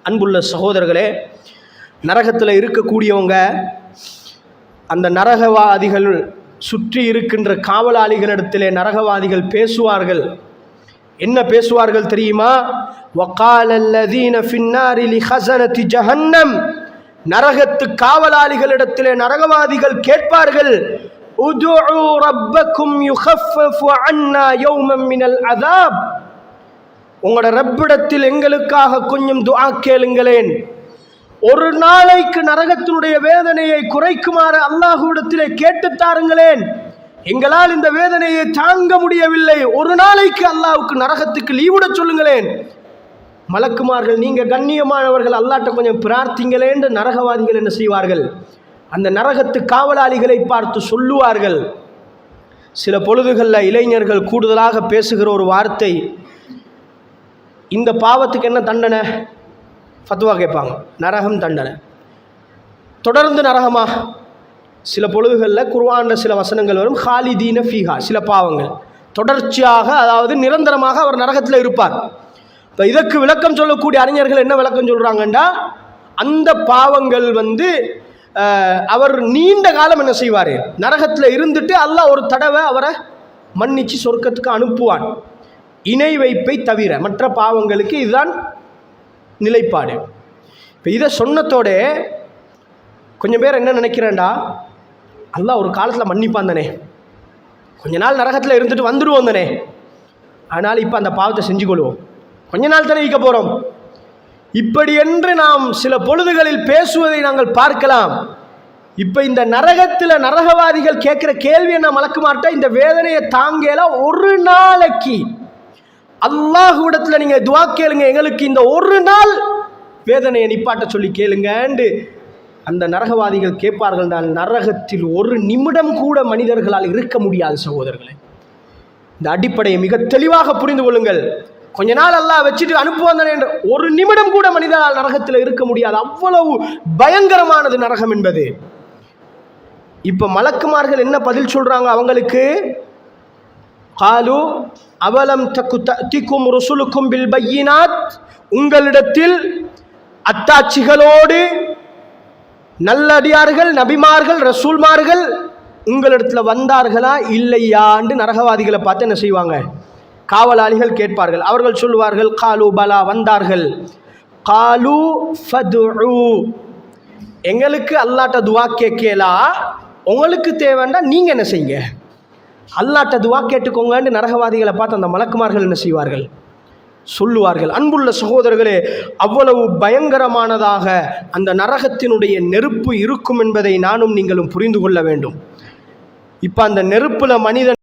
அன்புள்ள சகோதரர்களே, நரகத்தில் இருக்கக்கூடியவங்க அந்த நரகவாதிகள் சுற்றி இருக்கின்ற காவலாளிகளிடத்திலே நரகவாதிகள் பேசுவார்கள். என்ன பேசுவார்கள் தெரியுமா? وَقَالَ الَّذِينَ فِي النَّارِ لِخَزَنَةِ جَهَنَّمَ, நரகத்து காவலாளிகளிடத்திலே நரகவாதிகள் கேட்பார்கள், உதுஉ ரப்பக்கும் யுகஃபஃபு அன்னா யௌமன் மினல் அஸாப், உங்களோட ரப்பிடத்தில் எங்களுக்காக கொஞ்சம் துஆ கேளுங்களேன், ஒரு நாளைக்கு நரகத்தினுடைய வேதனையை குறைக்குமாறு அல்லாஹ்விடத்திலே கேட்டு தாருங்களேன், எங்களால் இந்த வேதனையை தாங்க முடியவில்லை, ஒரு நாளைக்கு அல்லாஹ்வுக்கு நரகத்துக்கு லீவுட சொல்லுங்களேன். மலக்குமார்கள், நீங்க கண்ணியமானவர்கள், அல்லாஹ்ட்ட கொஞ்சம் பிரார்த்திங்களேன்னு நரகவாதிகள் என்ன செய்வார்கள்? அந்த நரகத்து காவலாளிகளை பார்த்து சொல்லுவார்கள். சில பொழுதுகளில் இளைஞர்கள் கூடுதலாக பேசுகிற ஒரு வார்த்தை, இந்த பாவத்துக்கு என்ன தண்டனை? ஃபத்வா கேட்பாங்க, நரகம் தண்டனை. தொடர்ந்து நரகமா? சில பொழுதுகளில் குர்ஆனில் சில வசனங்கள் வரும், ஹாலிதீன ஃபீஹா, சில பாவங்கள் தொடர்ச்சியாக, அதாவது நிரந்தரமாக அவர் நரகத்தில் இருப்பார். இப்போ இதற்கு விளக்கம் சொல்லக்கூடிய அறிஞர்கள் என்ன விளக்கம் சொல்கிறாங்கன்னா, அந்த பாவங்கள் அவர் நீண்ட காலம் என்ன செய்வார், நரகத்தில் இருந்துட்டு அல்லாஹ் ஒரு தடவை அவரை மன்னிச்சு சொர்க்கத்துக்கு அனுப்புவான். இணை வைப்பை தவிர மற்ற பாவங்களுக்கு இதுதான் நிலைப்பாடு. இப்போ இதை சொன்னத்தோட கொஞ்சம் பேர் என்ன நினைக்கிறேன்டா, அல்லாஹ் ஒரு காலத்தில் மன்னிப்பான் தானே, கொஞ்ச நாள் நரகத்தில் இருந்துட்டு வந்துடுவோம் தானே, அதனால் இப்போ அந்த பாவத்தை செஞ்சுக்கொள்வோம், கொஞ்ச நாள் தானே இருக்க போகிறோம், இப்படி என்று நாம் சில பொழுதுகளில் பேசுவதை நாங்கள் பார்க்கலாம். இப்போ இந்த நரகத்தில் நரகவாதிகள் கேட்குற கேள்வி என்ன? மலக்குமார்ட்ட இந்த வேதனையை தாங்கல, ஒரு நாளைக்கு அல்லாஹ்விடத்தில் நீங்கள் துஆ கேளுங்க, எங்களுக்கு இந்த ஒரு நாள் வேதனையை நிப்பாட்ட சொல்லி கேளுங்கன்னு அந்த நரகவாதிகள் கேட்பார்கள். தான் நரகத்தில் ஒரு நிமிடம் கூட மனிதர்களால் இருக்க முடியாது சகோதரர்களே. இந்த அடிப்படையை மிக தெளிவாக புரிந்து கொள்ளுங்கள். கொஞ்ச நாள் அல்லாஹ் வச்சுட்டு அனுப்புவான் என்ற ஒரு நிமிடம் கூட மனிதனால் நரகத்தில் இருக்க முடியாது, அவ்வளவு பயங்கரமானது நரகம் என்பது. இப்ப மலக்குமார்கள் என்ன பதில் சொல்றாங்க அவங்களுக்கு? காலு அவலம் தஅதிகும் ருசுலுக்கும் பில் பையினாத், உங்களிடத்தில் அத்தாட்சிகளோடு நல்லடியார்கள், நபிமார்கள், ரசூல்மார்கள் உங்களிடத்தில் வந்தார்களா இல்லையாண்டு நரகவாதிகளை பார்த்து என்ன செய்வாங்க? காவலாளிகள் கேட்பார்கள். அவர்கள் சொல்லுவார்கள், காலு பலா, வந்தார்கள். காலு ஃபதுஉ, எங்களுக்கு அல்லாஹ்ட்ட துஆ கேட்கலா, உங்களுக்கு தேவைன்னா நீங்க என்ன செய்யுங்க, அல்லாஹ்ட்ட துஆ கேட்டுக்கோங்கன்னு நரகவாதிகளை பார்த்து அந்த மலக்குமார்கள் என்ன செய்வார்கள்? சொல்லுவார்கள். அன்புள்ள சகோதரர்களே, அவ்வளவு பயங்கரமானதாக அந்த நரகத்தினுடைய நெருப்பு இருக்கும் என்பதை நானும் நீங்களும் புரிந்து கொள்ள வேண்டும். இப்போ அந்த நெருப்புல மனிதன்